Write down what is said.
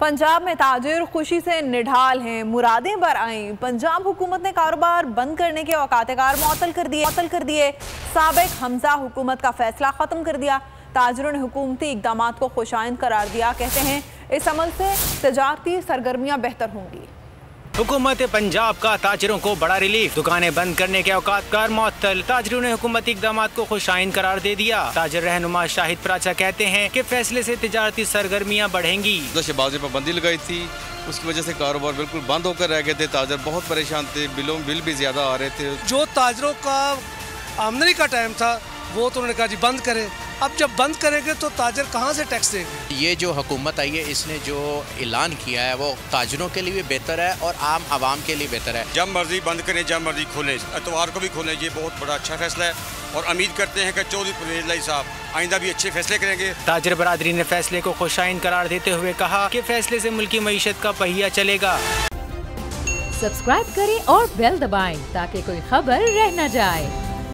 पंजाब में ताजिर खुशी से निढाल हैं, मुरादें बर आईं। पंजाब हुकूमत ने कारोबार बंद करने के औकात-ए-कार मुअत्तल कर दिए। साबिक हमजा हुकूमत का फैसला खत्म कर दिया। ताजिरों ने हुकूमती इक़दामात को खुशाइंद करार दिया। कहते हैं इस अमल से तजारती सरगर्मियाँ बेहतर होंगी। हुकूमत पंजाब का ताजिरों को बड़ा रिलीफ, दुकानें बंद करने के औकात-कार मुअत्तल। ताजिरों ने हुकूमती इक़दामात को खुशाइंद करार दे दिया। ताजिर रहनुमा शाहिद प्राचा कहते हैं कि फैसले से तिजारती सरगर्मियाँ बढ़ेंगी। शहबाजी पाबंदी लगाई थी, उसकी वजह से कारोबार बिल्कुल बंद होकर रह गए थे। ताजिर बहुत परेशान थे, बिल भी ज्यादा आ रहे थे। जो ताजिरों का आमदनी का टाइम था वो तो उन्होंने कहा जी बंद करें। अब जब बंद करेंगे तो ताजिर कहाँ से टैक्स देंगे? ये जो हुकूमत आई है, इसने जो ऐलान किया है वो ताजिरों के लिए भी बेहतर है और आम आवाम के लिए बेहतर है। जब मर्जी बंद करें, जब मर्जी खोलें, एतवार को भी खोलें। ये बहुत बड़ा अच्छा फैसला है और उम्मीद करते हैं कि चौधरी परवेज लाई साहब आइंदा भी अच्छे फैसले करेंगे। ताजिर बरादरी ने फैसले को खुशाइंद करार देते हुए कहा कि फैसले से मुल्की मईशत का पहिया चलेगा। सब्सक्राइब करें और बेल दबाएं ताकि कोई खबर रह न जाए।